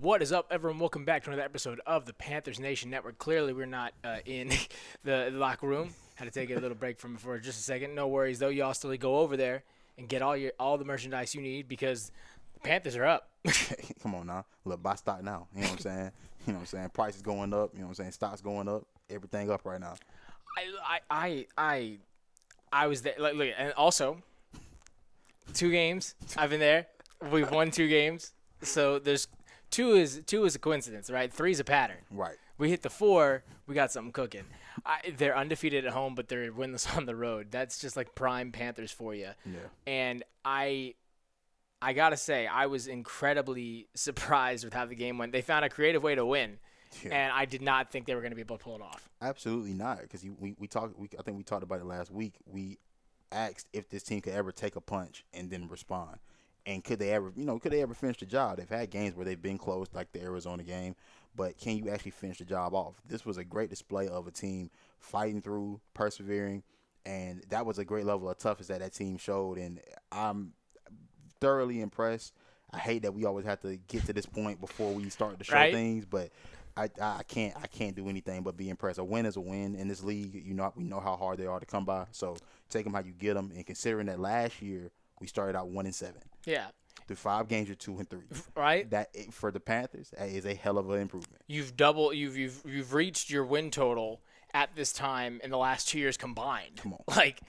What is up, everyone? Welcome back to another episode of the Panthers Nation Network. Clearly, we're not in the locker room. Had to take a little break from it for just a second. No worries, though. Y'all still go over there and get all the merchandise you need because the Panthers are up. Come on now. Look, buy stock now. You know what I'm saying? You know what I'm saying? Prices going up. You know what I'm saying? Stocks going up. Everything up right now. I was there. Look, and also 2 games. I've been there. We've won 2 games. So there's two is a coincidence, right? 3 is a pattern. Right. We hit the 4, we got something cooking. They're undefeated at home, but they're winless on the road. That's just like prime Panthers for you. Yeah. And I gotta say, I was incredibly surprised with how the game went. They found a creative way to win, and I did not think they were going to be able to pull it off. Absolutely not. Because I think we talked about it last week. We asked if this team could ever take a punch and then respond. And could they ever finish the job? They've had games where they've been close, like the Arizona game, but can you actually finish the job off? This was a great display of a team fighting through, persevering, and that was a great level of toughness that team showed, and I'm thoroughly impressed. I hate that we always have to get to this point before we start to show things, but I can't do anything but be impressed. A win is a win in this league. We know how hard they are to come by, so take them how you get them, and considering that last year we started out 1-7. Yeah. Through 5 games, you're 2-3. Right. That for the Panthers, that is a hell of an improvement. You've reached your win total at this time in the last 2 years combined. Come on. Like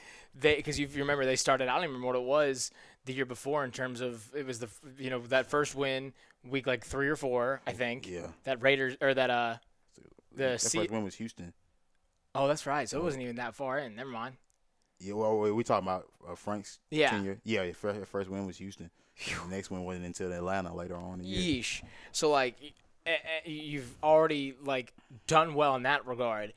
because you remember they started. I don't even remember what it was the year before in terms of it was that first win week like 3 or 4 I think. Yeah. That Raiders or that first win was Houston. Oh, that's right. So it wasn't even that far in. Never mind. Yeah, well, we talking about Frank's tenure. Yeah, first win was Houston. The next one wasn't until Atlanta later on in the year. Yeesh. So, you've already, done well in that regard.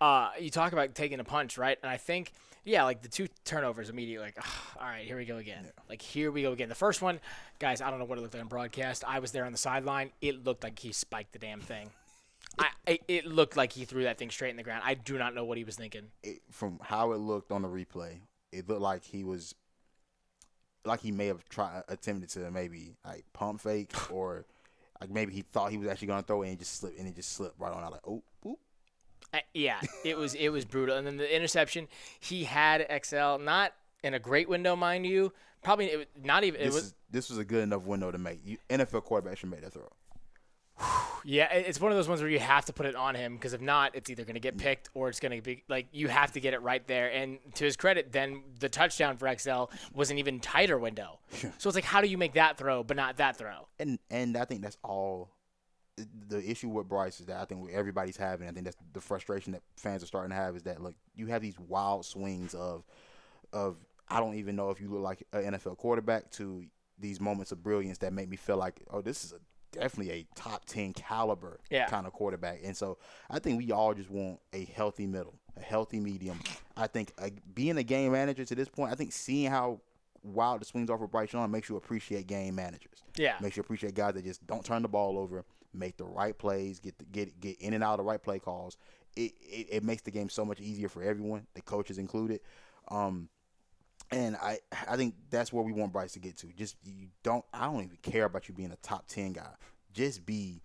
You talk about taking a punch, right? And I think, the 2 turnovers immediately, all right, here we go again. Yeah. Here we go again. The first one, guys, I don't know what it looked like on broadcast. I was there on the sideline. It looked like he spiked the damn thing. It looked like he threw that thing straight in the ground. I do not know what he was thinking. From how it looked on the replay, it looked like he may have attempted to maybe pump fake or maybe he thought he was actually going to throw it and it just slipped right on out oop. Yeah, it was brutal. And then the interception, he had XL not in a great window, mind you. Probably not even. This was a good enough window to make. NFL quarterback should make that throw. Yeah, it's one of those ones where you have to put it on him because if not, it's either going to get picked or it's going to be you have to get it right there. And to his credit, then the touchdown for XL was an even tighter window. So it's how do you make that throw but not that throw? And I think that's all. The issue with Bryce is that I think everybody's having. I think that's the frustration that fans are starting to have is that you have these wild swings of I don't even know if you look like an NFL quarterback to these moments of brilliance that make me feel like this is definitely a top 10 caliber kind of quarterback. And so I think we all just want a healthy middle, a healthy medium. I think being a game manager to this point, I think seeing how wild the swings are for Bryce Young makes you appreciate game managers. Yeah. Makes you appreciate guys that just don't turn the ball over, make the right plays, get in and out of the right play calls. It makes the game so much easier for everyone, the coaches included. And I think that's where we want Bryce to get to. I don't even care about you being a top 10 guy. Just be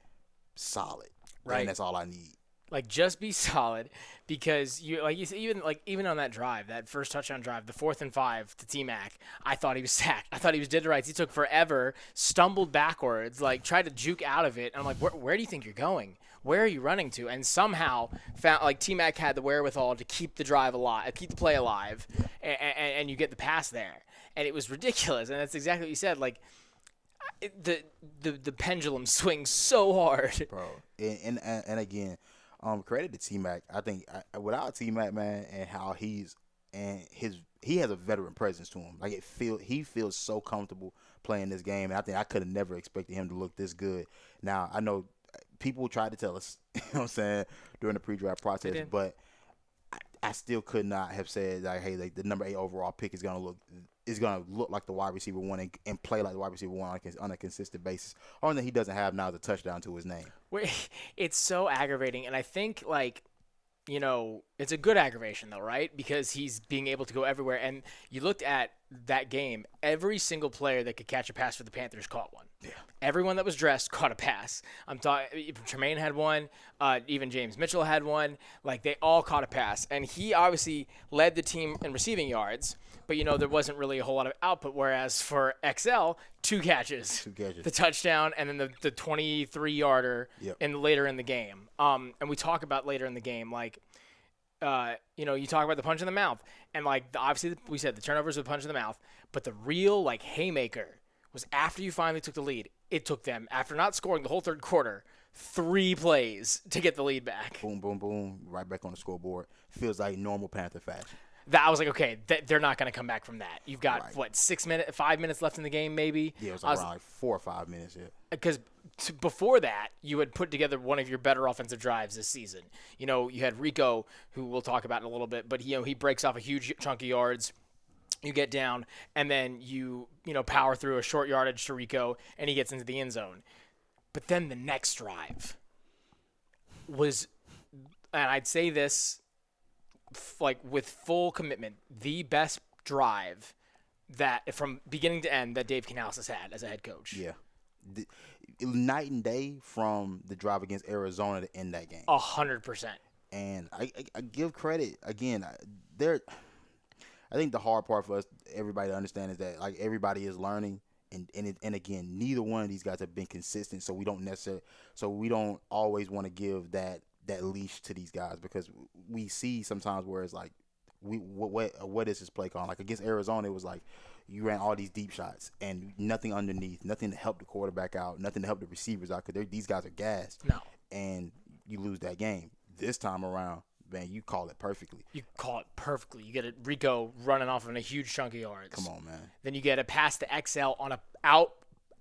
solid. Right. And that's all I need. Just be solid because you said, even on that drive, that first touchdown drive, the 4th and 5 to T-Mac, I thought he was sacked. I thought he was dead to rights. He took forever, stumbled backwards, tried to juke out of it. And I'm like, where do you think you're going? Where are you running to? And somehow found T-Mac had the wherewithal to keep the drive alive, keep the play alive, and you get the pass there. And it was ridiculous. And that's exactly what you said. The pendulum swings so hard, bro. And again. Credit to T-Mac. I think without T-Mac, man, and how he has a veteran presence to him. He feels so comfortable playing this game, and I think I could have never expected him to look this good. Now I know people tried to tell us, you know what I'm saying, during the pre-draft process, but I still could not have said the number 8 overall pick is gonna look like the wide receiver 1 and play like the wide receiver 1 on a consistent basis. Only thing he doesn't have now is a touchdown to his name. It's so aggravating, and I think it's a good aggravation though, right? Because he's being able to go everywhere. And you looked at that game, every single player that could catch a pass for the Panthers caught one. Yeah. Everyone that was dressed caught a pass. I'm talking. Tremaine had one. Even James Mitchell had one. Like, they all caught a pass, and he obviously led the team in receiving yards. But there wasn't really a whole lot of output. Whereas for XL, two catches, the touchdown, and then the 23-yarder later in the game. And we talk about later in the game, like, you talk about the punch in the mouth, and like obviously we said the turnovers with punch in the mouth, but the real like haymaker was after you finally took the lead. It took them, after not scoring the whole third quarter, 3 plays to get the lead back. Boom, boom, boom, right back on the scoreboard. Feels like normal Panther fashion. That I was like, okay, they're not going to come back from that. You've got 5 minutes left in the game, maybe. Yeah, it was around like 4 or 5 minutes. Yeah, because before that, you had put together one of your better offensive drives this season. You had Rico, who we'll talk about in a little bit, but he breaks off a huge chunk of yards. You get down, and then you power through a short yardage to Rico, and he gets into the end zone. But then the next drive was, and I'd say this like with full commitment, the best drive that from beginning to end that Dave Canales has had as a head coach. Yeah. Night and day from the drive against Arizona to end that game. 100%. And I give credit again. I think the hard part for us, everybody to understand, is that like everybody is learning, and again, neither one of these guys have been consistent. So we don't always want to give that leash to these guys, because we see sometimes where it's like, what is this play call? Like against Arizona, it was like you ran all these deep shots and nothing underneath, nothing to help the quarterback out, nothing to help the receivers out, because these guys are gassed. No. And you lose that game. This time around, man, you call it perfectly. You call it perfectly. You get a Rico running off in a huge chunk of yards. Come on, man. Then you get a pass to XL on a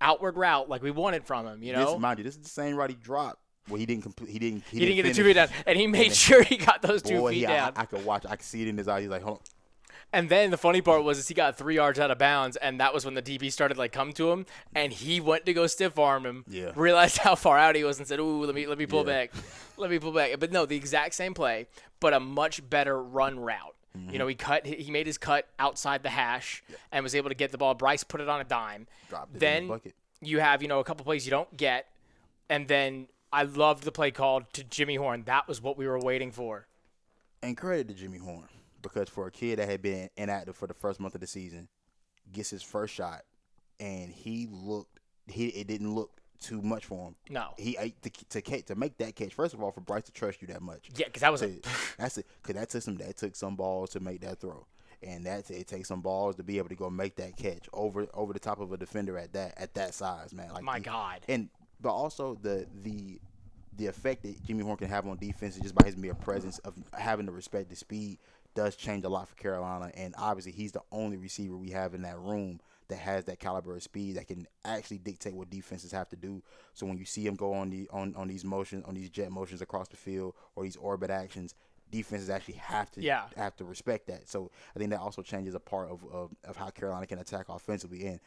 outward route like we wanted from him. Mind you, this is the same route he dropped. Well, he didn't complete. He didn't get the 2 feet down, and he made sure he got those 2 feet down. I could watch. I could see it in his eyes. He's like, hold on. And then the funny part was he got 3 yards out of bounds, and that was when the DB started like come to him, and he went to go stiff arm him. Yeah. Realized how far out he was and said, "Ooh, let me pull back, let me pull back." But no, the exact same play, but a much better run route. Mm-hmm. He made his cut outside the hash and was able to get the ball. Bryce put it on a dime. Dropped it then in the bucket. You have a couple plays you don't get, and then I loved the play called to Jimmy Horn. That was what we were waiting for. And credit to Jimmy Horn, because for a kid that had been inactive for the first month of the season, gets his first shot, and it didn't look too much for him. No. To make that catch, first of all, for Bryce to trust you that much. Yeah, because that was that took some balls to make that throw. And it takes some balls to be able to go make that catch over the top of a defender at that size, man. Like, my God. But also the effect that Jimmy Horn can have on defense just by his mere presence of having to respect the speed does change a lot for Carolina. And obviously he's the only receiver we have in that room that has that caliber of speed that can actually dictate what defenses have to do. So when you see him go on these motions, on these jet motions across the field, or these orbit actions, defenses actually have to respect that. So I think that also changes a part of how Carolina can attack offensively. And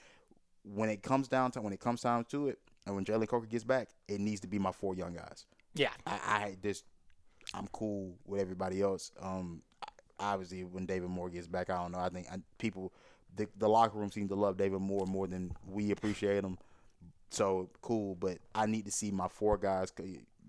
when it comes down to it, and when Jalen Coker gets back, it needs to be my 4 young guys. Yeah. I'm cool with everybody else. Obviously, when David Moore gets back, I don't know. I think the locker room seems to love David Moore more than we appreciate him. So, cool. But I need to see my 4 guys,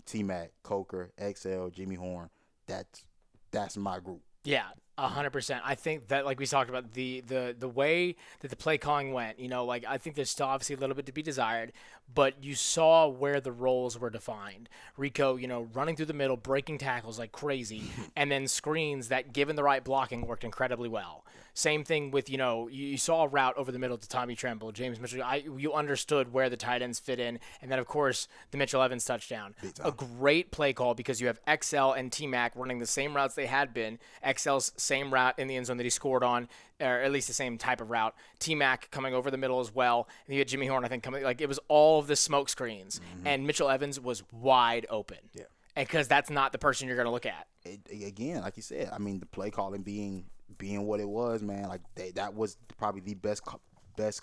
T-Mac, Coker, XL, Jimmy Horn. That's my group. Yeah, 100%. I think that, like we talked about, the way that the play calling went, I think there's still obviously a little bit to be desired, but you saw where the roles were defined. Rico, running through the middle, breaking tackles like crazy, and then screens that, given the right blocking, worked incredibly well. Same thing with, you saw a route over the middle to Tommy Tremble, James Mitchell. You understood where the tight ends fit in, and then, of course, the Mitchell Evans touchdown. A great play call, because you have XL and T-Mac running the same routes they had been. XL's same route in the end zone that he scored on, or at least the same type of route. T-Mac coming over the middle as well. And you had Jimmy Horn, I think, coming. Like, it was all of the smoke screens. Mm-hmm. And Mitchell Evans was wide open. Yeah. And because that's not the person you're going to look at. Again, like you said, I mean, the play calling being what it was, man, like that was probably the best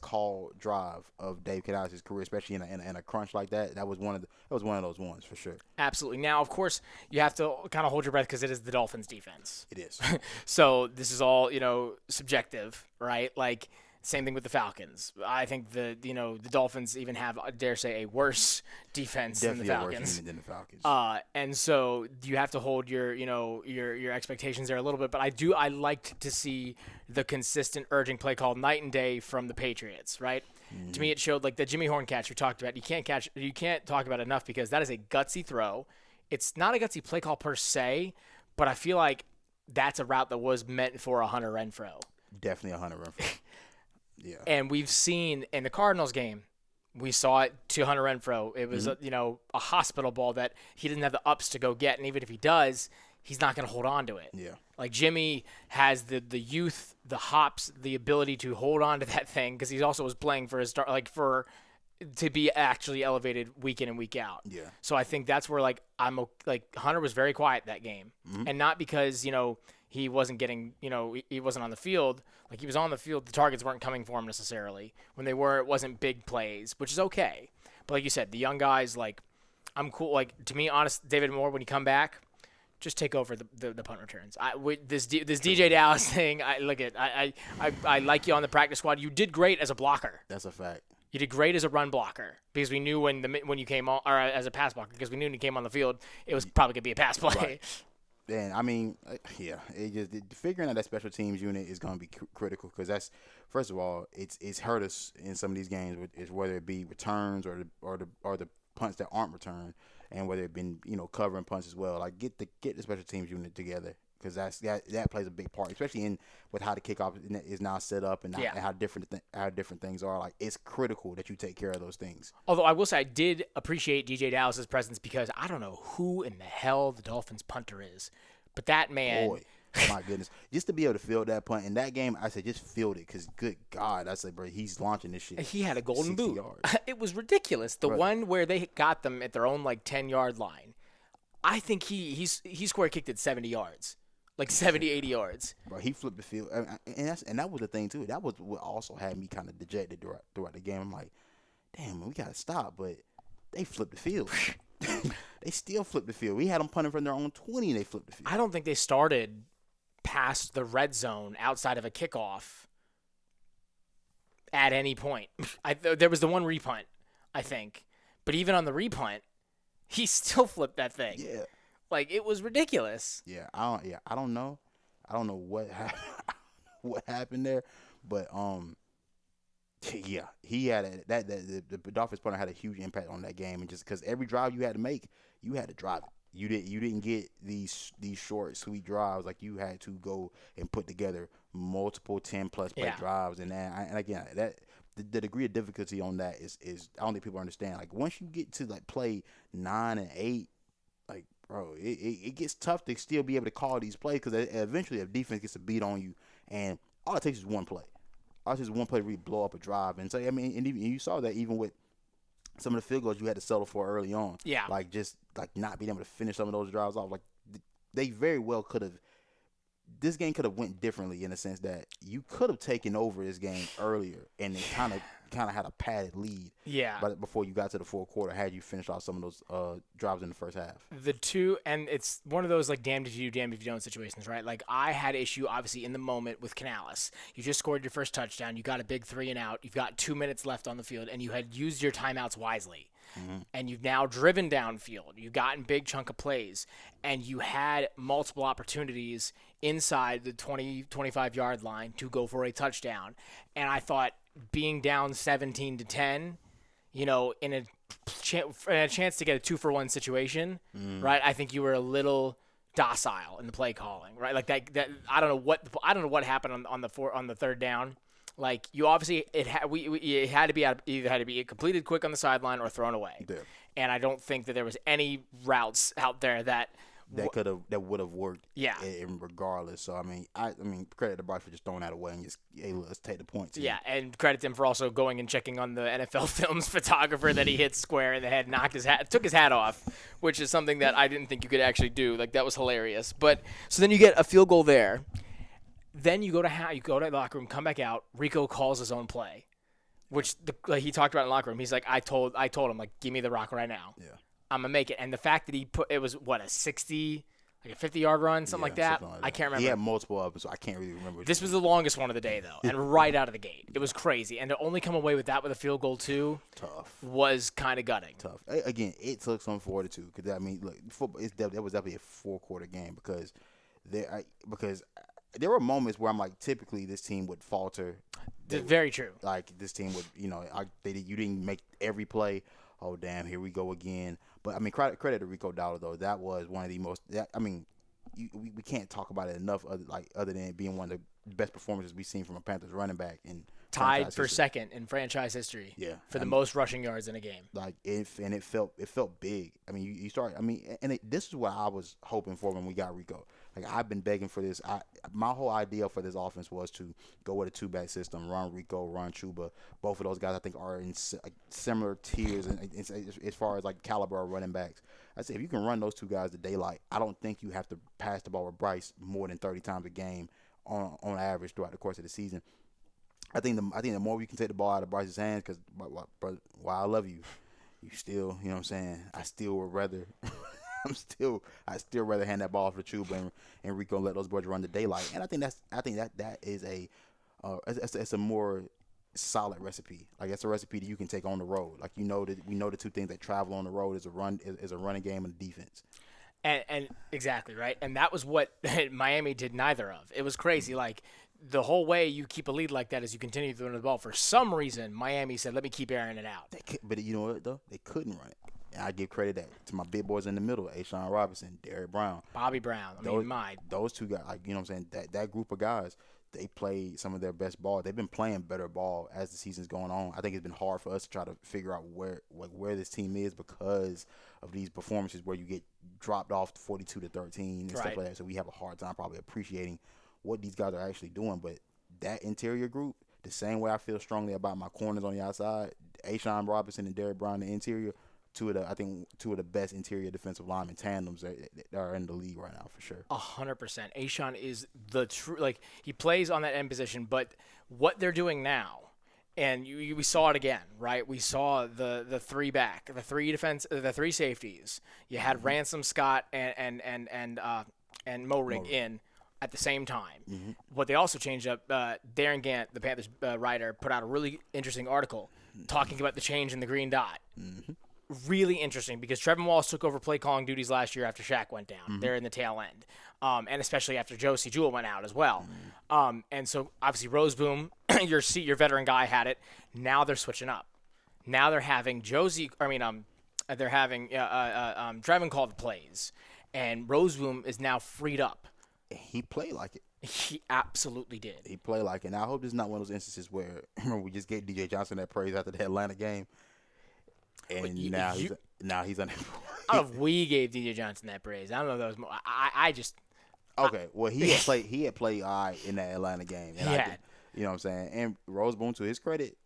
call drive of Dave Canales' career, especially in a crunch like that. That was one of those ones for sure. Absolutely. Now, of course, you have to kind of hold your breath, because it is the Dolphins' defense. It is. So this is all subjective, right? Like, Same thing with the Falcons. I think the Dolphins even have, I dare say, a worse defense than the Definitely a Falcons. worse unit than the Falcons. And so you have to hold your expectations there a little bit. But I liked to see the consistent urging play call night and day from the Patriots. Right. Mm-hmm. To me, it showed like the Jimmy Horn catch we talked about. You can't talk about it enough because that is a gutsy throw. It's not a gutsy play call per se, but I feel like that's a route that was meant for a Hunter Renfrow. Definitely a Hunter Renfrow. Yeah. And we've seen in the Cardinals game, we saw it to Hunter Renfrow. It was a hospital ball that he didn't have the ups to go get, and even if he does, he's not going to hold on to it. Yeah. Like Jimmy has the youth, the hops, the ability to hold on to that thing because he also was playing for his start, to be actually elevated week in and week out. Yeah. So I think that's where Hunter was very quiet that game, and not because he wasn't getting he wasn't on the field. Like he was on the field, the targets weren't coming for him necessarily. When they were, it wasn't big plays, which is okay. But like you said, the young guys, like I'm cool. Like to me, honest, David Moore, when you come back, just take over the punt returns. This DJ Dallas thing, I like you on the practice squad. You did great as a blocker. That's a fact. You did great as a run blocker because we knew when you came on, or as a pass blocker because we knew when you came on the field, it was probably gonna be a pass play. Right. And I mean, yeah, figuring out that special teams unit is going to be critical because that's, first of all, it's hurt us in some of these games, whether it be returns or the punts that aren't returned, and whether it been covering punts as well. Like get the special teams unit together because that plays a big part, especially with how the kickoff is now set up and how different things are. Like it's critical that you take care of those things. Although I will say I did appreciate DJ Dallas's presence because I don't know who in the hell the Dolphins punter is, but that man. Boy, my goodness, just to be able to field that punt in that game, I said just field it because good God, I said, bro, he's launching this shit. He had a golden boot. Yards. It was ridiculous. The one where they got them at their own 10-yard line. I think he square kicked it 70 yards. 70, 80 yards. Bro, he flipped the field, and that was the thing too. That was what also had me kind of dejected throughout the game. I'm like, damn, man, we gotta stop, but they flipped the field. They still flipped the field. We had them punting from their own 20, and they flipped the field. I don't think they started past the red zone outside of a kickoff at any point. There was the one repunt, I think, but even on the repunt, he still flipped that thing. Yeah. It was ridiculous. Yeah, I don't know. I don't know what what happened there, but yeah, he had the Dolphins punter had a huge impact on that game, and just because every drive you had to make, you had to drive it. You didn't get these short, sweet drives. Like you had to go and put together multiple 10+ play drives, and again that. The degree of difficulty on that is I don't think people understand. Like once you get to play 9 and 8, bro, it gets tough to still be able to call these plays because eventually a defense gets a beat on you, and all it takes is one play. All it takes is one play to really blow up a drive. And so, I mean, and you saw that even with some of the field goals you had to settle for early on. Yeah. Just not being able to finish some of those drives off. They very well could have – this game could have went differently in the sense that you could have taken over this game earlier and it kind of had a padded lead. Yeah. But before you got to the fourth quarter, had you finished off some of those drives in the first half. And it's one of those damned if you do, damned if you don't situations, right? I had issue obviously in the moment with Canales. You just scored your first touchdown. You got a big 3 and out. You've got 2 minutes left on the field, and you had used your timeouts wisely. Mm-hmm. And you've now driven downfield. You've gotten big chunk of plays, and you had multiple opportunities inside the 20, 25-yard line to go for a touchdown. And I thought being down 17-10, in a chance to get a 2-for-1 situation, right? I think you were a little docile in the play calling, right? That I don't know what happened on the third down. You obviously it had to be either had to be completed quick on the sideline or thrown away. Yeah. And I don't think that there was any routes out there that would have worked. Yeah. Regardless. So I mean credit to Bryce for just throwing that away and just let's take the points. Yeah, and credit to him for also going and checking on the NFL Films photographer that he hit square in the head, took his hat off, which is something that I didn't think you could actually do. That was hilarious. But so then you get a field goal there. Then you go to the locker room, come back out. Rico calls his own play, which he talked about in the locker room. He's like, I told him give me the rock right now. Yeah. I'm gonna make it. And the fact that it was a 60, like a 50-yard run, something like that. Something like I can't remember. He had multiple of them, so I can't really remember. This was the longest one of the day, though, and right out of the gate. It was crazy. And to only come away with that with a field goal, too, tough. Was kind of gutting. Tough. Again, it took some fortitude. Because, I mean, look, football, that was definitely a four-quarter game because there were moments where I'm like, typically this team would falter. Very true. Like, this team would, you didn't make every play. Oh, damn, here we go again. But, I mean, credit to Rico Dollar, though. That was one of the most we can't talk about it enough other than it being one of the best performances we've seen from a Panthers running back. Tied for second in franchise history. Yeah. For the most rushing yards in a game. Like, it felt big. I mean, you start, this is what I was hoping for when we got Rico. Like, I've been begging for this. My whole idea for this offense was to go with a two-back system, run Rico, run Chuba. Both of those guys, I think, are in similar tiers as far as, like, caliber of running backs. I say if you can run those two guys to daylight, I don't think you have to pass the ball with Bryce more than 30 times a game on average throughout the course of the season. I think the more we can take the ball out of Bryce's hands, because while I love you, you still, you know what I'm saying, I still would rather – I still rather hand that ball off to Chuba and Rico and let those boys run the daylight. And I think that is it's a more solid recipe. Like, that's a recipe that you can take on the road. Like, we know the two things that travel on the road is a running game and defense. And exactly right. And that was what Miami did neither of. It was crazy. Like, the whole way you keep a lead like that is you continue to run the ball. For some reason, Miami said, "Let me keep airing it out." But you know what though? They couldn't run it. And I give credit to my big boys in the middle, Ashawn Robinson, Derrick Brown. Bobby Brown. Those two guys, like, you know what I'm saying? That group of guys, they played some of their best ball. They've been playing better ball as the season's going on. I think it's been hard for us to try to figure out where this team is because of these performances where you get dropped off 42-13 and stuff like that. So we have a hard time probably appreciating what these guys are actually doing. But that interior group, the same way I feel strongly about my corners on the outside, Ashawn Robinson and Derrick Brown in the interior, two of the best interior defensive lineman tandems that are in the league right now for sure. 100%. Ashawn is the true, like, he plays on that end position, but what they're doing now, and we saw it again, right? We saw the three back, the three safeties. You had Ransom, Scott, and Morig in at the same time. Mm-hmm. What they also changed up, Darren Gant, the Panthers writer, put out a really interesting article talking about the change in the green dot. Mm-hmm. Really interesting because Trevin Wallace took over play calling duties last year after Shaq went down. Mm-hmm. They're in the tail end, and especially after Josie Jewell went out as well. Mm-hmm. And so obviously Roseboom, your veteran guy, had it. Now they're switching up. Now they're having Trevin call the plays, and Roseboom is now freed up. He played like it. He absolutely did. He played like it. And I hope this is not one of those instances where we just gave DJ Johnson that praise after the Atlanta game. And now he's unemployed. I don't know if we gave DJ Johnson that praise. I don't know if that was more. I just. Okay, well, he had played all right in that Atlanta game. And you know what I'm saying? And Roseboom, to his credit,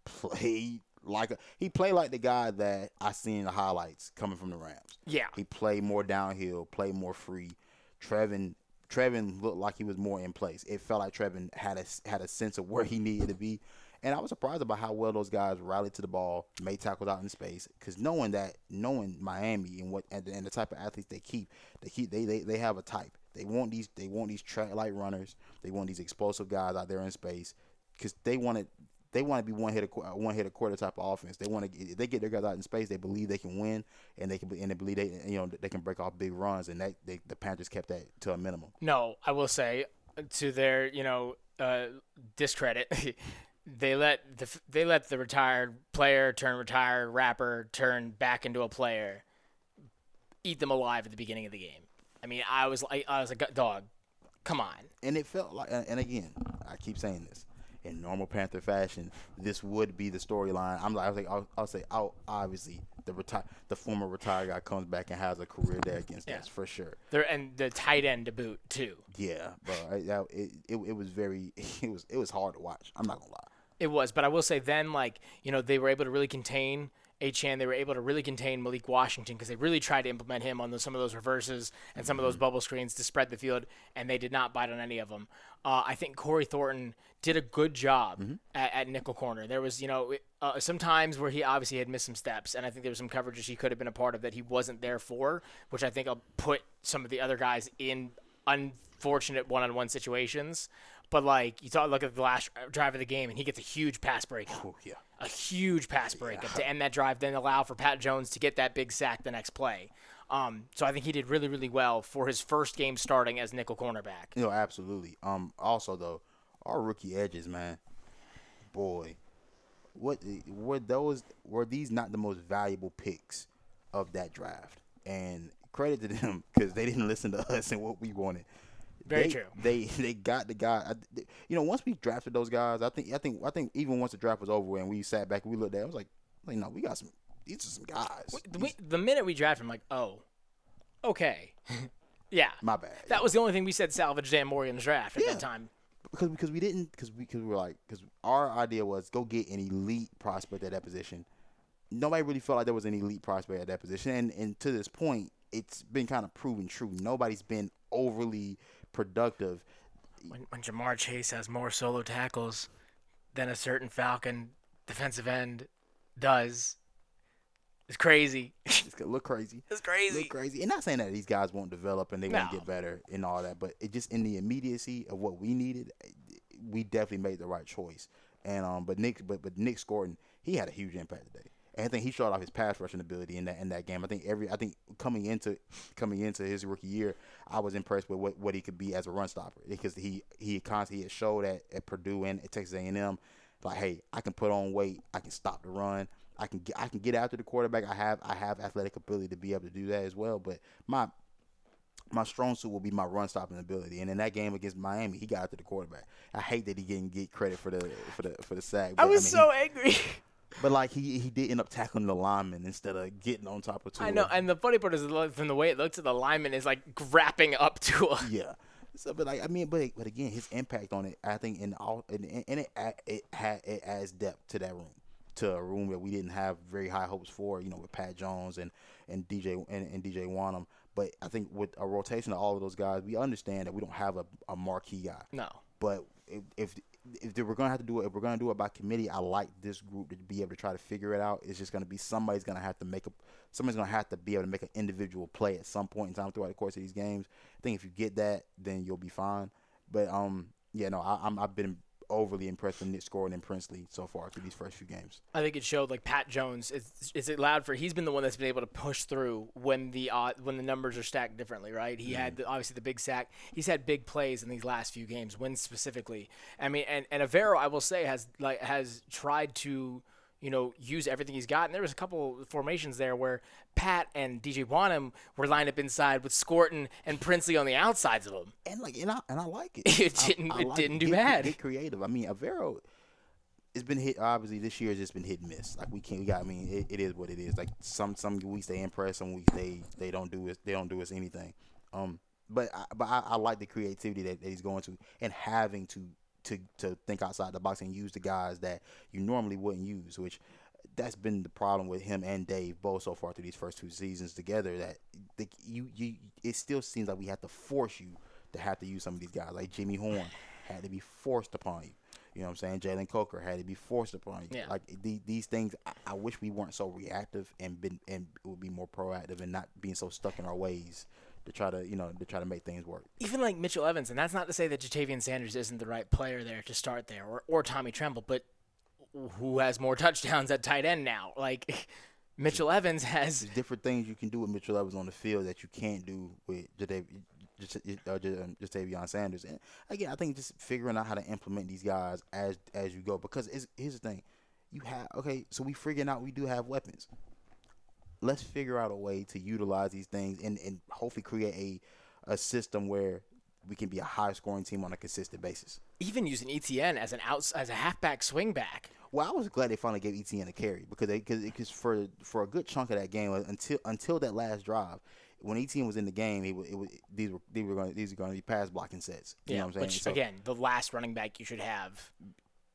played like the guy that I seen in the highlights coming from the Rams. Yeah. He played more downhill, played more free. Trevin looked like he was more in place. It felt like Trevin had a sense of where he needed to be. And I was surprised about how well those guys rallied to the ball, made tackles out in space. Because knowing Miami and the type of athletes they have a type. They want these track light runners. They want these explosive guys out there in space. Because they want to be one hit a quarter type of offense. They get their guys out in space. They believe they can win, and they believe they can break off big runs. And the Panthers kept that to a minimum. No, I will say to their discredit. They let the retired player turn retired rapper turn back into a player, eat them alive at the beginning of the game. I mean, I was like, dog, come on. And it felt like, and again, I keep saying this, in normal Panther fashion, this would be the storyline. I'll say, obviously, the former retired guy comes back and has a career day against us for sure. And the tight end to boot too. Yeah, but it was hard to watch. I'm not gonna lie. It was, but I will say then, they were able to really contain Achane, they were able to really contain Malik Washington because they really tried to implement him on some of those reverses and some of those bubble screens to spread the field, and they did not bite on any of them. I think Corey Thornton did a good job at nickel corner. There was, some times where he obviously had missed some steps, and I think there was some coverages he could have been a part of that he wasn't there for, which I think will put some of the other guys in unfortunate one-on-one situations. But, look at the last drive of the game, and he gets a huge pass breakup. Oh, yeah. A huge pass breakup to end that drive, then allow for Pat Jones to get that big sack the next play. So I think he did really, really well for his first game starting as nickel cornerback. Absolutely. Also, though, our rookie edges, man, boy, were these not the most valuable picks of that draft? And credit to them because they didn't listen to us and what we wanted. Very true. They got the guy. Once we drafted those guys, I think even once the draft was over and we sat back and we looked at it, I was like, no, we got some. These are some guys. The minute we drafted him, like, oh, okay, yeah, my bad. That was the only thing we said salvage Dan Morgan's draft at that time. Because we didn't because our idea was go get an elite prospect at that position. Nobody really felt like there was an elite prospect at that position, and to this point, it's been kind of proven true. Nobody's been overly productive. When Jamar Chase has more solo tackles than a certain Falcon defensive end does, it's crazy. It's gonna look crazy. It's crazy. Look crazy. And not saying that these guys won't develop and they won't get better and all that, but it just in the immediacy of what we needed, we definitely made the right choice. And but Nick Scorton, he had a huge impact today. And I think he showed off his pass rushing ability in that game. I think coming into his rookie year, I was impressed with what he could be as a run stopper because he had showed at Purdue and at Texas A&M, like, hey, I can put on weight, I can stop the run, I can get after the quarterback. I have athletic ability to be able to do that as well. But my strong suit will be my run stopping ability. And in that game against Miami, he got after the quarterback. I hate that he didn't get credit for the sack. I was so angry. But he did end up tackling the lineman instead of getting on top of Tua. I know, and the funny part is from the way it looks, the lineman is like wrapping up Tua. Yeah. So, but again, his impact on it, I think, it adds depth to that room, to a room that we didn't have very high hopes for. With Pat Jones and DJ Wanham. But I think with a rotation of all of those guys, we understand that we don't have a marquee guy. No. But if we're gonna have to do it, if we're gonna do it by committee, I like this group to be able to try to figure it out. It's just gonna be somebody's gonna have to be able to make an individual play at some point in time throughout the course of these games. I think if you get that, then you'll be fine. But I've been overly impressed with Nick Scorton and Princely so far through these first few games. I think it showed Pat Jones is it loud for he's been the one that's been able to push through when the numbers are stacked differently, right? He had obviously the big sack. He's had big plays in these last few games, wins specifically. I mean, and Avero, I will say, has tried to use everything he's got. And there was a couple formations there where Pat and DJ Wanham were lined up inside with Scorton and Princely on the outsides of them. And I like it. It didn't do bad. Get creative. I mean, Avero has been hit. Obviously, this year has just been hit and miss. It is what it is. Like some weeks they impress, some weeks they don't do us anything. But I like the creativity that he's going to and having to think outside the box and use the guys that you normally wouldn't use, which that's been the problem with him and Dave both so far through these first two seasons together, that it still seems like we have to force you to have to use some of these guys. Like Jimmy Horn had to be forced upon you. You know what I'm saying? Jalen Coker had to be forced upon you. Yeah. Like these things, I wish we weren't so reactive and would be more proactive and not being so stuck in our ways to try to make things work. Even like Mitchell Evans, and that's not to say that Jatavian Sanders isn't the right player there to start there, or Tommy Tremble, but who has more touchdowns at tight end now? Like Mitchell Evans has different things you can do with Mitchell Evans on the field that you can't do with Jatavian Sanders. And again, I think just figuring out how to implement these guys as you go, because here's the thing, so we figuring out we do have weapons. Let's figure out a way to utilize these things and hopefully create a system where we can be a high-scoring team on a consistent basis. Even using ETN as a halfback swing back. Well, I was glad they finally gave ETN a carry because for a good chunk of that game until that last drive, when ETN was in the game, these are going to be pass blocking sets. You know what I'm saying? Which again, the last running back you should have.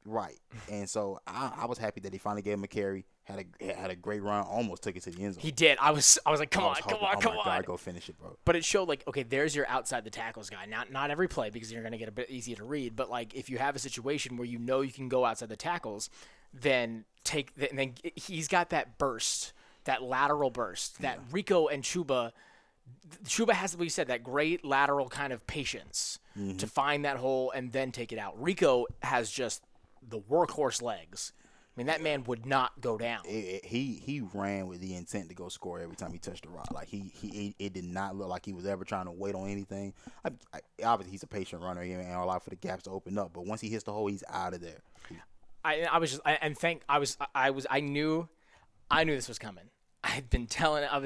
Right. And so I was happy that they finally gave him a carry. had a great run, almost took it to the end zone. He did. I was like, come on, hoping, come my on. God, go finish it, bro. But it showed like, okay, there's your outside the tackles guy. Not every play because you're gonna get a bit easier to read. But like, if you have a situation where you know you can go outside the tackles, then he's got that burst, that lateral burst, that Rico and Chuba has, what you said, that great lateral kind of patience to find that hole and then take it out. Rico has just the workhorse legs. I mean, that man would not go down. He ran with the intent to go score every time he touched the rock. Like it did not look like he was ever trying to wait on anything. Obviously, he's a patient runner and allow for the gaps to open up. But once he hits the hole, he's out of there. I knew this was coming. I've been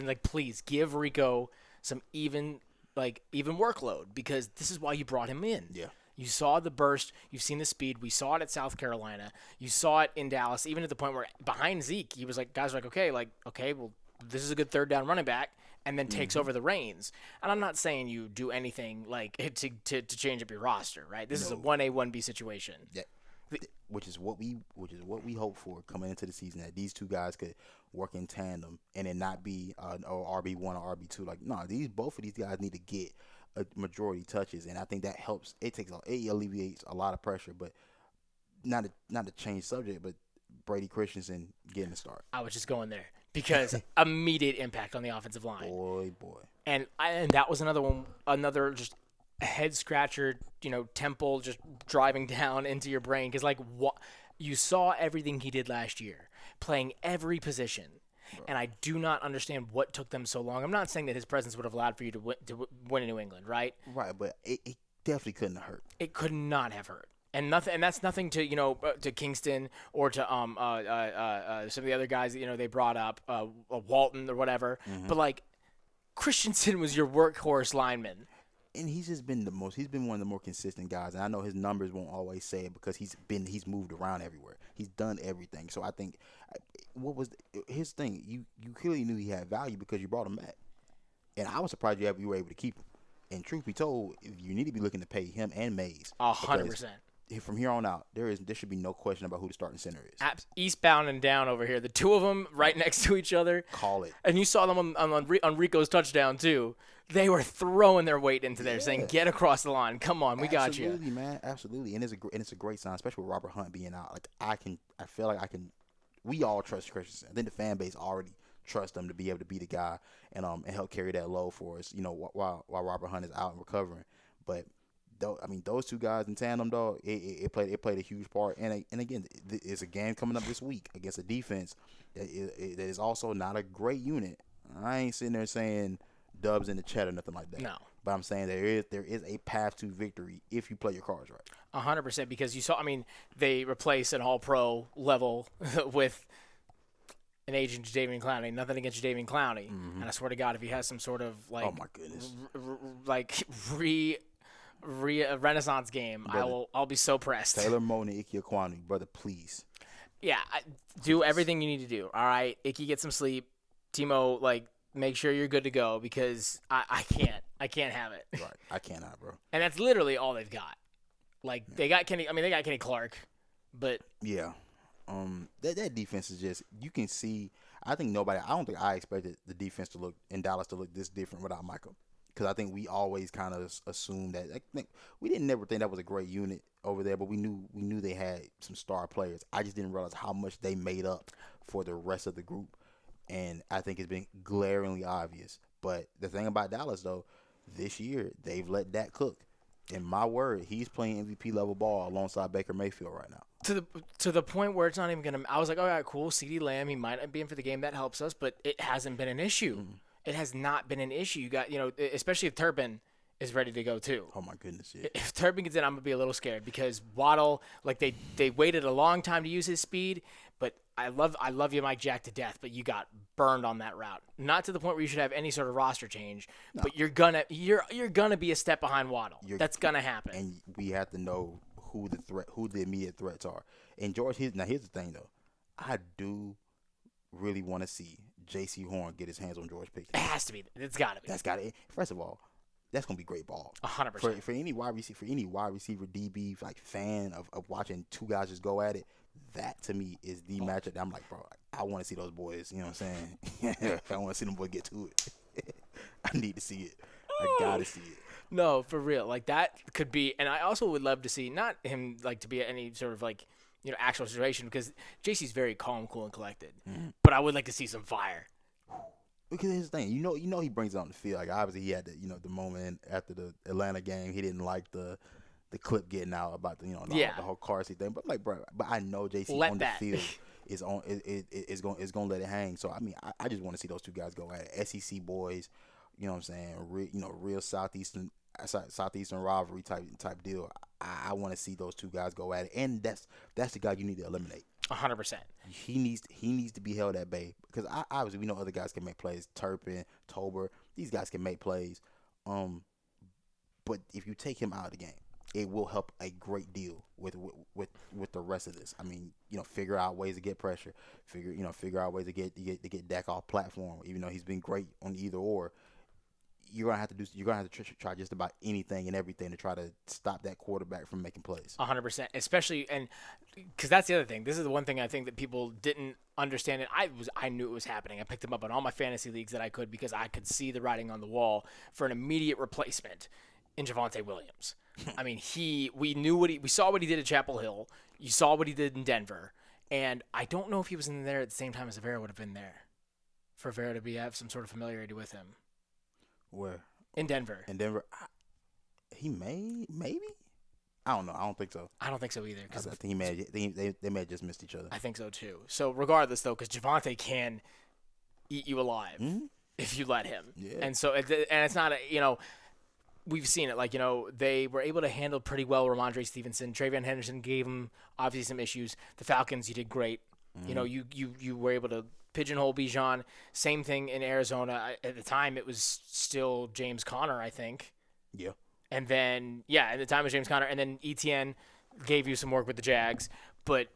like, please give Rico some even workload because this is why you brought him in. Yeah. You saw the burst. You've seen the speed. We saw it at South Carolina. You saw it in Dallas, even at the point where behind Zeke, he was like, guys were like, okay, well, this is a good third down running back, and then takes over the reins. And I'm not saying you do anything like to change up your roster, right? This is a 1A, 1B situation. Yeah. Which is what we hope for coming into the season, that these two guys could work in tandem and it not be RB1 or RB2. Like, no, both of these guys need to get a majority touches, and I think that helps. It alleviates a lot of pressure, but not to change subject, but Brady Christensen getting the start. I was just going there because immediate impact on the offensive line. Boy. And that was another just head scratcher, temple just driving down into your brain because like what you saw everything he did last year, playing every position. And I do not understand what took them so long. I'm not saying that his presence would have allowed for you to win in New England, right? Right, but it definitely couldn't have hurt. It could not have hurt. And that's nothing to to Kingston or to some of the other guys that they brought up, Walton or whatever. Mm-hmm. But like Christensen was your workhorse lineman. And he's been one of the more consistent guys. And I know his numbers won't always say it because he's moved around everywhere. He's done everything. So I think his thing? You clearly knew he had value because you brought him back. And I was surprised you were able to keep him. And truth be told, you need to be looking to pay him and Mays. 100%. From here on out, there should be no question about who the starting center is. Eastbound and down over here. The two of them right next to each other. Call it. And you saw them on Rico's touchdown too. They were throwing their weight into there, saying, "Get across the line, come on, we got you." Absolutely, man, absolutely. And it's a great sign, especially with Robert Hunt being out. Like I feel like we all trust Christensen. I think the fan base already trusts him to be able to be the guy and help carry that load for us. While Robert Hunt is out and recovering, but. Those two guys in tandem, dog, it played a huge part. And again, it's a game coming up this week against a defense that is also not a great unit. I ain't sitting there saying dubs in the chat or nothing like that. No. But I'm saying there is a path to victory if you play your cards right. 100%, because you saw, they replace an all-pro level with an aging Jadeveon Clowney. Nothing against Jadeveon Clowney. Mm-hmm. And I swear to God, if he has some sort of, oh my goodness, a renaissance game, brother, I'll be so pressed. Taylor Moton and Ike Ekwonu, brother, please. Yeah, do everything you need to do. All right, Ike, get some sleep. Timo, make sure you're good to go because I can't have it. Right, I cannot, bro. And that's literally all they've got. They got Kenny. They got Kenny Clark, but yeah, that defense is just, you can see. I don't think I expected the defense to look in Dallas to look this different without Michael. Because I think we always kind of assumed that we didn't never think that was a great unit over there, but we knew they had some star players. I just didn't realize how much they made up for the rest of the group, and I think it's been glaringly obvious. But the thing about Dallas, though, this year they've let Dak cook. In my word, he's playing MVP level ball alongside Baker Mayfield right now. To the point where it's not even gonna. I was like, all right, cool. CeeDee Lamb, he might not be in for the game. That helps us, but it hasn't been an issue. Mm-hmm. It has not been an issue. You got, especially if Turpin is ready to go too. Oh my goodness, yeah. If Turpin gets in, I'm gonna be a little scared because Waddle, they waited a long time to use his speed. But I love you, Mike Jack, to death. But you got burned on that route. Not to the point where you should have any sort of roster change. No. But you're gonna be a step behind Waddle. That's gonna happen. And we have to know who the immediate threats are. And George, here's the thing though, I do really want to see J.C. Horn get his hands on George Pickens. It has to be. It's got to be. That's got to. First of all, that's gonna be great ball. 100%. For any wide receiver DB fan of watching two guys just go at it, that to me is the matchup that I'm like, bro, I want to see those boys. You know what I'm saying? I want to see them boys get to it. I need to see it. I gotta see it. No, for real. Like that could be, and I also would love to see not him like to be at any sort of like actual situation because JC's very calm, cool, and collected. But I would like to see some fire. Because here's the thing, you know he brings it on the field. Like obviously he had the moment after the Atlanta game, he didn't like the clip getting out about the whole car seat thing. But I'm like, bro, but I know JC on the field is going to let it hang. So I mean, I just want to see those two guys go at it. SEC boys, you know what I'm saying? Real southeastern rivalry type deal. I want to see those two guys go at it, and that's the guy you need to eliminate. 100%. He needs to be held at bay because obviously we know other guys can make plays. Turpin, Tober, these guys can make plays. But if you take him out of the game, it will help a great deal with the rest of this. I mean, figure out ways to get pressure. Figure out ways to get Dak off platform. Even though he's been great on either or, you're gonna have to try just about anything and everything to try to stop that quarterback from making plays. 100%, especially and because that's the other thing. This is the one thing I think that people didn't understand. And I knew it was happening. I picked him up on all my fantasy leagues that I could because I could see the writing on the wall for an immediate replacement in Javonte Williams. I mean, we saw what he did at Chapel Hill. You saw what he did in Denver, and I don't know if he was in there at the same time as Vera would have been there, for Vera to have some sort of familiarity with him. Where? In Denver. He maybe. I don't know. I don't think so. I don't think so either. I think they may have just missed each other. I think so too. So regardless, though, because Javonte can eat you alive if you let him. Yeah. And so it's not we've seen it. Like they were able to handle pretty well Ramondre Stevenson. Travion Henderson gave him obviously some issues. The Falcons, you did great. You were able to pigeonhole Bijan. Same thing in Arizona. At the time, it was still James Conner, I think. Yeah. And then, at the time it was James Conner. And then ETN gave you some work with the Jags. But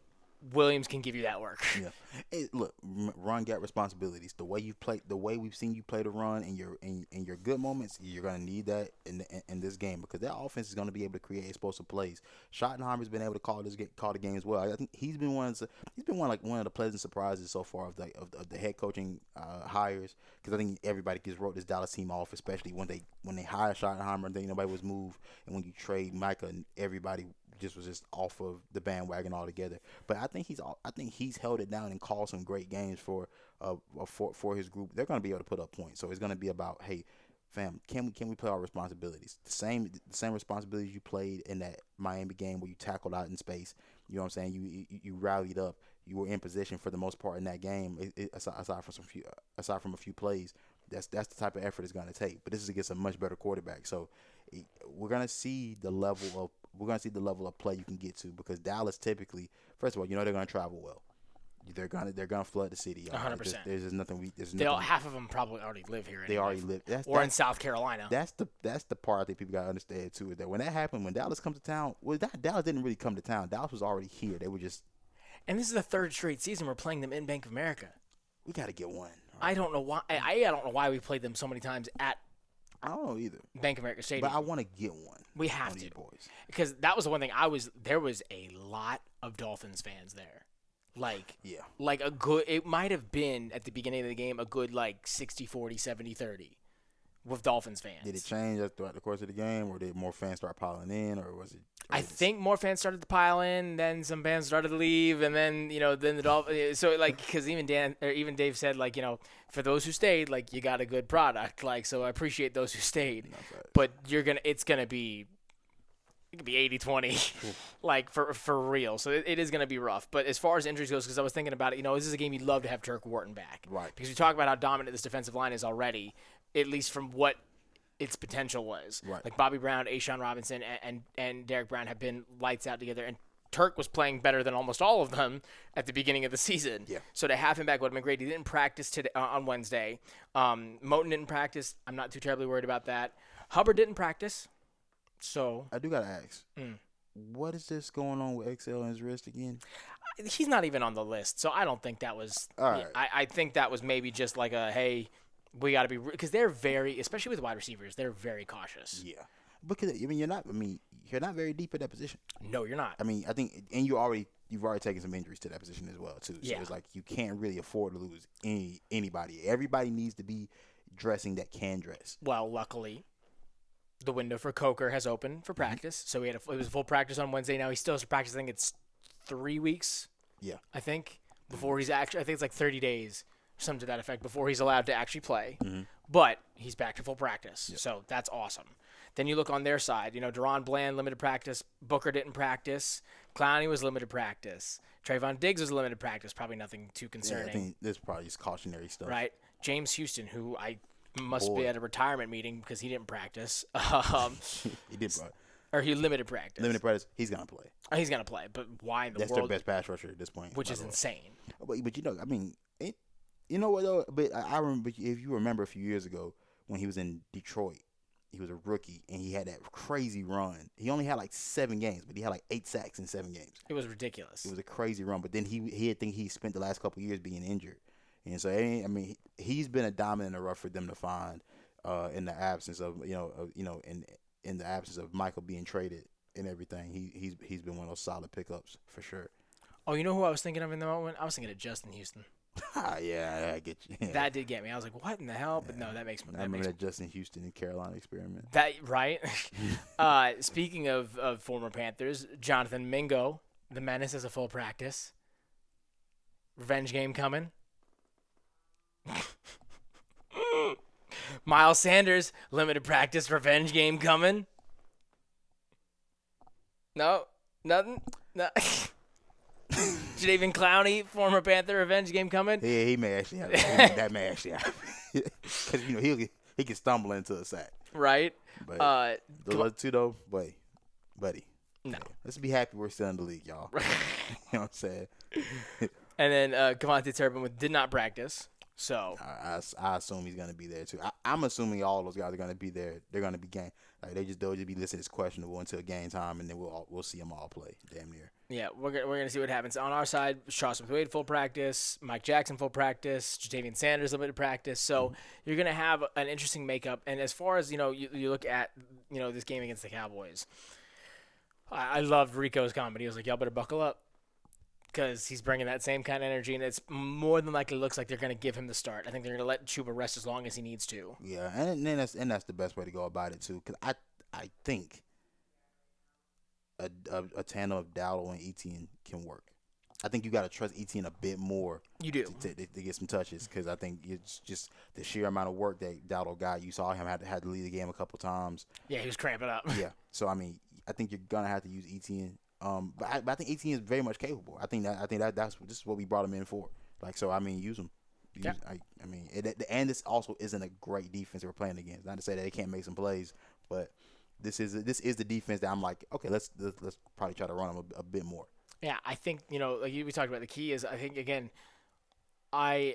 Williams can give you that work. Yeah. Hey, look, run gap responsibilities. The way we've seen you play the run in your good moments, you're gonna need that in this game because that offense is gonna be able to create explosive plays. Schottenheimer's been able to call the game as well. I think he's been one of the pleasant surprises so far of the head coaching hires because I think everybody just wrote this Dallas team off, especially when they hired Schottenheimer and nobody was moved, and when you trade Micah and everybody was just off of the bandwagon altogether. But I think he's held it down and called some great games for his group. They're going to be able to put up points. So it's going to be about, hey, fam, can we play our responsibilities? The same responsibilities you played in that Miami game where you tackled out in space. You know what I'm saying? You rallied up. You were in position for the most part in that game. Aside from a few plays, that's the type of effort it's going to take. But this is against a much better quarterback. So we're going to see the level of play you can get to because Dallas typically, first of all, they're going to travel well. They're gonna flood the city. 100%. There's nothing. Half of them probably already live here. They already live. In South Carolina. That's the part I think people gotta understand too. Is that when that happened, when Dallas comes to town, Dallas didn't really come to town. Dallas was already here. They were just. And this is the third straight season we're playing them in Bank of America. We gotta get one. Right? I don't know why. I don't know why we played them so many times at. I don't know either. Bank of America Stadium. But I want to get one. We have to. Boys. Because that was the one thing there was a lot of Dolphins fans there. It might have been at the beginning of the game a good 60-40, 70-30 with Dolphins fans. Did it change throughout the course of the game, or did more fans start piling in, or was it? I think more fans started to pile in, then some fans started to leave, and then then the Dolphins. So because even Dave said for those who stayed, you got a good product, so I appreciate those who stayed, but it's gonna be. It could be 80-20, for real. So it is going to be rough. But as far as injuries goes, because I was thinking about it, this is a game you'd love to have Turk Wharton back. Right. Because we talk about how dominant this defensive line is already, at least from what its potential was. Right. Like Bobby Brown, A'Shaun Robinson, and Derek Brown have been lights out together. And Turk was playing better than almost all of them at the beginning of the season. Yeah. So to have him back would have been great. He didn't practice today on Wednesday. Moton didn't practice. I'm not too terribly worried about that. Hubbard didn't practice. So I do gotta ask, what is this going on with XL and his wrist again? He's not even on the list, so I don't think that was. All right. I think that was maybe just hey, we got to be because they're very, especially with wide receivers, they're very cautious. Yeah, because you're not very deep at that position. No, you're not. I mean, I think, and you've already taken some injuries to that position as well too. So Yeah. it's like you can't really afford to lose anybody. Everybody needs to be dressing that can dress. Well, luckily, the window for Coker has opened for practice. So it was a full practice on Wednesday. Now he still has to practice. I think it's 3 weeks. Yeah. I think before he's actually. I think it's like 30 days, something to that effect, before he's allowed to actually play. But he's back to full practice. Yep. So that's awesome. Then you look on their side. Deron Bland, limited practice. Booker didn't practice. Clowney was limited practice. Trayvon Diggs was limited practice. Probably nothing too concerning. Yeah, I think this is probably just cautionary stuff. Right. James Houston, who I must Boy. be at a retirement meeting because he didn't practice. He did, bro. Or he limited practice. Limited practice. He's gonna play. He's going to play. But why in the That's world? their best pass rusher at this point. Which by is the way. insane. But I mean, you know what though? But I remember, if you remember a few years ago when he was in Detroit, he was a rookie and he had that crazy run. He only had like 7 games, but he had like 8 sacks in 7 games. It was ridiculous. It was a crazy run. But then he spent the last couple of years being injured, and so I mean, he's been a diamond in the rough for them to find in the absence of in the absence of Michael being traded and everything. He's been one of those solid pickups for sure. Oh, you know who I was thinking of in the moment? I was thinking of Justin Houston. Yeah, I get you. Yeah. That did get me. I was like, what in the hell? But no, that makes me. I remember that Justin Houston and Carolina experiment. That right. Speaking of former Panthers, Jonathan Mingo, the menace, is a full practice. Revenge game coming. Miles Sanders, limited practice. Revenge game coming. No, nothing. No. Jadeveon Clowney, former Panther, revenge game coming. Yeah, he may actually have that. May actually have because he can stumble into a sack. Right. But those other two though, buddy. No. Yeah, let's be happy we're still in the league, y'all. You know what I'm saying? And then Kevontae Turpin did not practice. So I assume he's gonna be there too. I'm assuming all those guys are gonna be there. They're gonna be game. Like they'll just be listed as questionable until game time, and then we'll see them all play. Damn near. Yeah, we're gonna see what happens on our side. Charles Smith-Wade full practice, Mike Jackson full practice, Jatavian Sanders limited practice. So you're gonna have an interesting makeup. And as far as you look at this game against the Cowboys, I loved Rico's comment. He was like, "Y'all better buckle up." Because he's bringing that same kind of energy, and it's more than likely looks like they're going to give him the start. I think they're going to let Chuba rest as long as he needs to. Yeah, and that's the best way to go about it too. Because I think a tandem of Dowdle and Etienne can work. I think you got to trust Etienne a bit more. You do to get some touches, because I think it's just the sheer amount of work that Dowdle got. You saw him had to lead the game a couple times. Yeah, he was cramping up. Yeah, so I mean, I think you're gonna have to use Etienne. But I think Etienne is very much capable. I think this is what we brought him in for. Like, so I mean, use him. Yeah. And this also isn't a great defense that we're playing against. Not to say that they can't make some plays, but this is the defense that I'm like, okay, let's probably try to run them a bit more. Yeah, I think like we talked about, the key is, I think again, I'm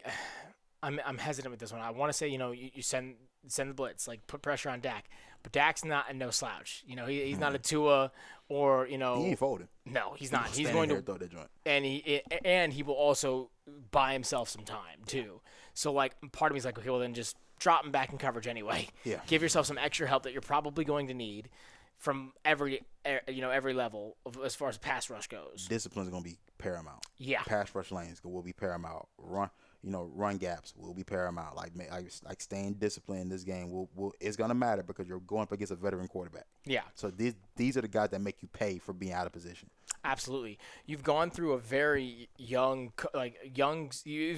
hesitant with this one. I want to say you send the blitz, like put pressure on Dak, but Dak's not no slouch. He's not a Tua or He ain't folding. No, he's not. He's Standing going here to throw that joint. and he will also buy himself some time too. So like part of me is like, okay, well then just drop him back in coverage anyway. Yeah. Give yourself some extra help that you're probably going to need from every level as far as pass rush goes. Discipline's gonna be paramount. Yeah. Pass rush lanes will be paramount. Run gaps will be paramount. Like staying disciplined in this game it's gonna matter because you're going up against a veteran quarterback. Yeah. So these are the guys that make you pay for being out of position. Absolutely. You've gone through a very you've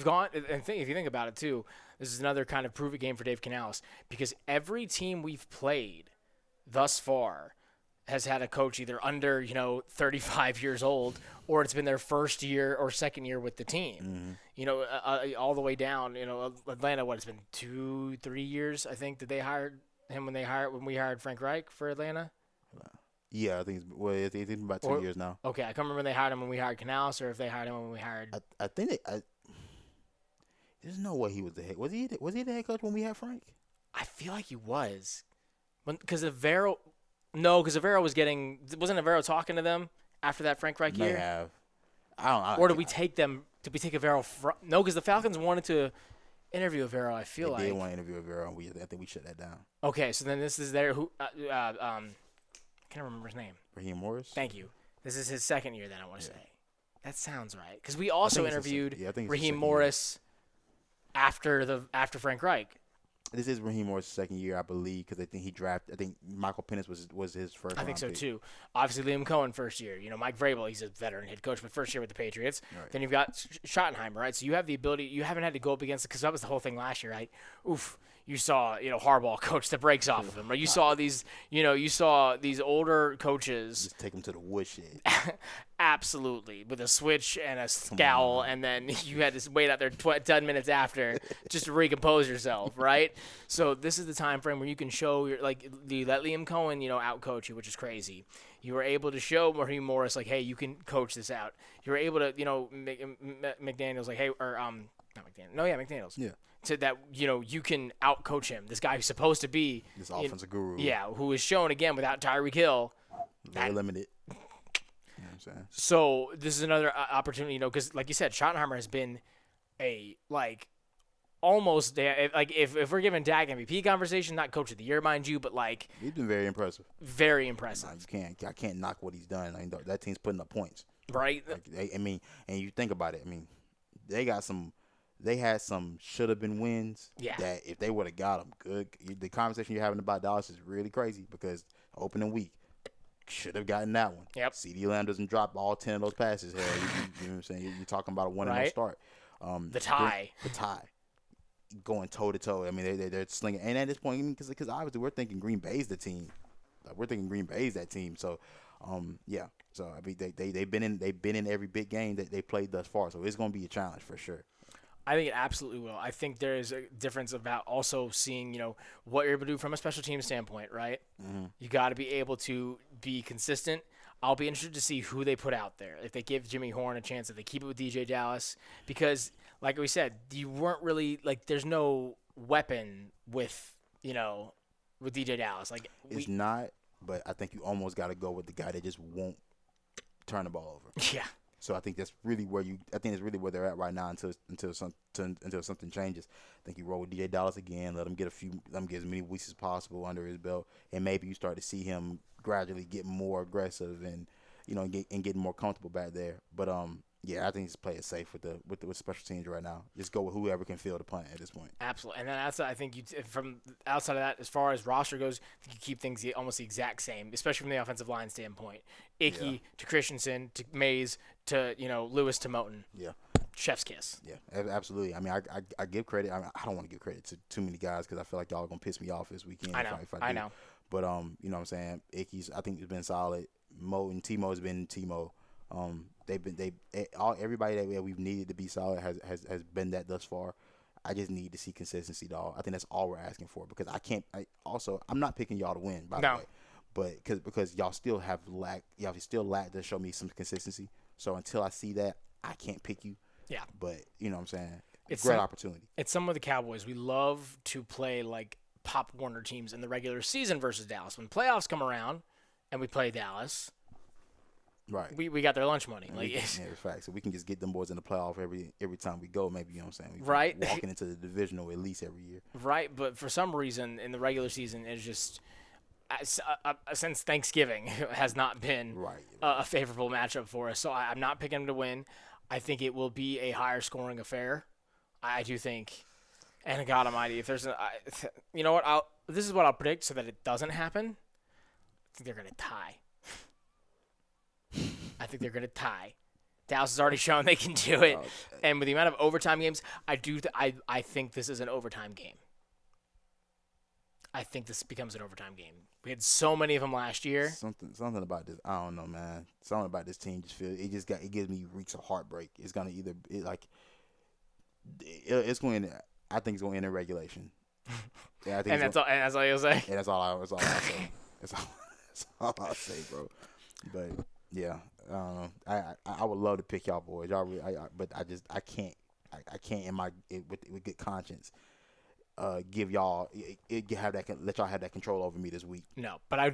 gone, and if you think about it too, this is another kind of prove it game for Dave Canales, because every team we've played thus far has had a coach either under 35 years old, or it's been their first year or second year with the team. All the way down. Atlanta, it's been 2-3 years, I think, that they hired him when we hired Frank Reich for Atlanta. Yeah, I think it's been about 2 years now. Okay, I can't remember when they hired him when we hired Canales, or if they hired him when we hired. I think there's no way he was the head. Was he the head coach when we had Frank? I feel like he was, because Avero. No, because Avero wasn't Avero talking to them after that Frank Reich year? May have. I don't know. Or did we take them? Did we take Avero? No, because the Falcons wanted to Interview of Vero, I feel They did like. want to interview Vero, and I think we shut that down. Okay, so then this is their who. I can't remember his name. Raheem Morris. Thank you. This is his second year. Then I want to say. That sounds right. Because we also interviewed I think it's his Raheem second Morris after Frank Reich. This is Raheem Morris' second year, I believe, because I think he drafted. I think Michael Penix was his first. I think so pick. too. Obviously, Liam Cohen first year. Mike Vrabel, he's a veteran head coach, but first year with the Patriots. Right. Then you've got Schottenheimer, right? So you have the ability. You haven't had to go up against it because that was the whole thing last year, right? Oof. You saw, Harbaugh coach the breaks off of him, right? You saw these, you saw these older coaches. Just take him to the woodshed. Absolutely, with a switch and a scowl, and then you had to wait out there 10 minutes after just to recompose yourself, right? So this is the time frame where you can show you let Liam Cohen, out coach you, which is crazy. You were able to show Raheem Morris like, hey, you can coach this out. You were able to, McDaniel's like, hey, or not McDaniel, no, yeah, McDaniel's, Yeah. To that, you can out coach him. This guy who's supposed to be This offensive guru. yeah, who is shown again without Tyreek Hill. Very limited. You know what I'm saying? So this is another opportunity, because like you said, Schottenheimer has been a almost if we're giving Dak MVP conversation, not coach of the year, mind you, but He's been very impressive. very impressive, I can't knock what he's done. I mean, that team's putting up points. right? And you think about it. I mean, they had some should have been wins. Yeah. That if they would have got them, good. The conversation you're having about Dallas is really crazy because opening week should have gotten that one. Yep. CeeDee Lamb doesn't drop all 10 of those passes. Hell, you know what I'm saying? You're talking about a 1-0 Right. start. The tie. Going toe to toe. I mean, they're slinging. And at this point, because obviously we're thinking Green Bay's the team. We're thinking Green Bay's that team. So, yeah. So I mean, they've been in every big game that they played thus far. So it's going to be a challenge for sure. I think it absolutely will. I think there is a difference about also seeing, what you're able to do from a special team standpoint, right? Mm-hmm. You got to be able to be consistent. I'll be interested to see who they put out there. If they give Jimmy Horn a chance, if they keep it with DJ Dallas, because like we said, you weren't really there's no weapon with DJ Dallas. It's not, but I think you almost got to go with the guy that just won't turn the ball over. Yeah. So I think that's really where they're at right now until something changes. I think you roll with DJ Dallas again, let him get as many weeks as possible under his belt, and maybe you start to see him gradually get more aggressive and getting more comfortable back there. But yeah, I think just play it safe with special teams right now. Just go with whoever can field the punt at this point. Absolutely, and then outside, I think from outside of that, as far as roster goes, I think you keep things almost the exact same, especially from the offensive line standpoint. Icky to Christensen to Mays to Lewis to Moton. Yeah. Chef's kiss. Yeah, absolutely. I mean, I give credit. I don't want to give credit to too many guys because I feel like y'all are gonna piss me off this weekend. I know. If I know. But you know what I'm saying. Icky's, I think, has been solid. Mo and Timo's been Timo. Everybody that we've needed to be solid has been that thus far. I just need to see consistency, dog. I think that's all we're asking for because I'm not picking y'all to win, by the way, but because y'all still lack to show me some consistency. So until I see that, I can't pick you. Yeah. But you know what I'm saying? It's great opportunity. It's some of the Cowboys. We love to play Pop Warner teams in the regular season versus Dallas. When playoffs come around and we play Dallas, right? We got their lunch money. It's fact. So we can just get them boys in the playoff every time we go. Maybe, you know what I'm saying? Right. Walking into the divisional at least every year. Right, but for some reason in the regular season, it's just since Thanksgiving has not been a favorable matchup for us. So I'm not picking them to win. I think it will be a higher scoring affair. I do think. And God Almighty, if there's you know what? This is what I'll predict so that it doesn't happen. I think they're going to tie. I think they're going to tie. Dallas has already shown they can do it, and with the amount of overtime games, I think this is an overtime game. I think this becomes an overtime game. We had so many of them last year. Something about this, I don't know, man. Something about this team it gives me reeks of heartbreak. It's gonna it's going to. I think it's going to end in regulation. Yeah, I think that's all you'll say. Yeah, that's all I'll say. That's all I'll say, bro. But yeah, I would love to pick y'all boys. Y'all, but I can't with good conscience give y'all let y'all have that control over me this week. No, but I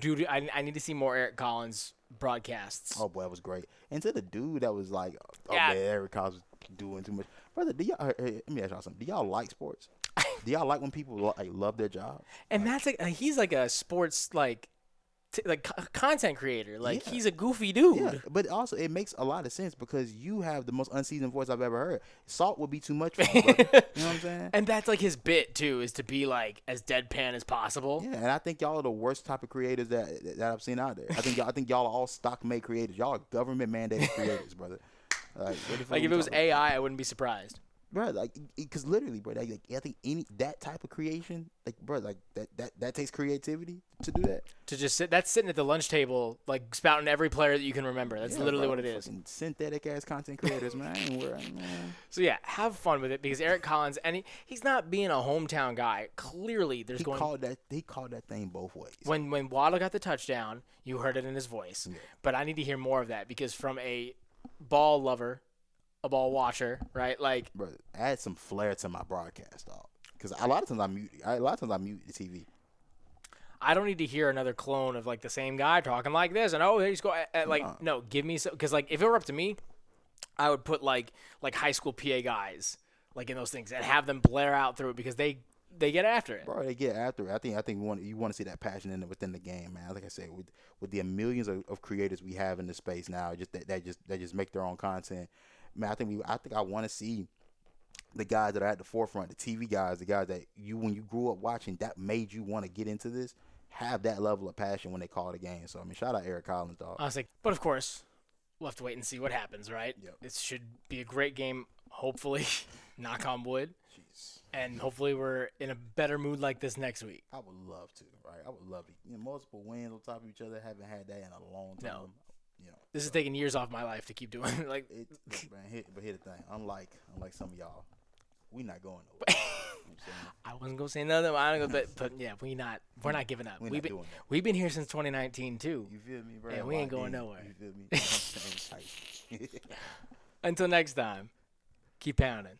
need to see more Eric Collins broadcasts. Oh boy, that was great. And to the dude that was like, yeah. man, Eric Collins was doing too much. Brother, let me ask y'all something. Do y'all like sports? Do y'all like when people like love their job? And that's like he's like a sports content creator. Like Yeah. he's a goofy dude. Yeah, but also it makes a lot of sense because you have the most unseasoned voice I've ever heard. Salt would be too much for you, brother. You know what I'm saying? And that's like his bit too, is to be like as deadpan as possible. Yeah, and I think y'all are the worst type of creators that I've seen out there. I think y'all are all stock made creators. Y'all are government mandated creators, brother. Like, what the fuck Like we if it was talking AI, I wouldn't be surprised. bro, like, because literally, bro, like, I think that type of creation, like, bro, like that takes creativity to do that. To just that's sitting at the lunch table, like spouting every player that you can remember. That's literally bro, what it is. Synthetic ass content creators, man. I ain't worried, man. So yeah, have fun with it because Eric Collins, and he's not being a hometown guy. Clearly, there's He going. called that thing both ways. When Waddle got the touchdown, you heard it in his voice. Yeah. But I need to hear more of that because from a ball lover, a ball watcher, right? Like, Bro, add some flair to my broadcast, dog. Because a lot of times I mute the TV. I don't need to hear another clone of like the same guy talking like this. And he's going like no, give me some because like if it were up to me, I would put like high school PA guys like in those things and have them blare out through it because they get after it. Bro, they get after it. I think you want to see that passion within the game, man. Like I said, with the millions of creators we have in the space now, just that just make their own content. Man, I think I want to see the guys that are at the forefront, the TV guys, the guys that when you grew up watching, that made you want to get into this, have that level of passion when they call the game. So I mean, shout out Eric Collins, dog. I was like, but of course, we'll have to wait and see what happens, right? Yep. This should be a great game, hopefully. Knock on wood. Jeez. And hopefully we're in a better mood like this next week. I would love to, right? I would love it. Multiple wins on top of each other. Haven't had that in a long time. No. This is taking years off my life to keep doing it. Like, man, but here's the thing. Unlike some of y'all, we not going nowhere. You know what I'm saying? I wasn't gonna say nothing. I don't know, but yeah, we're not giving up. We've been here since 2019 too. You feel me, bro? And we ain't going nowhere. You feel me? Until next time, keep pounding.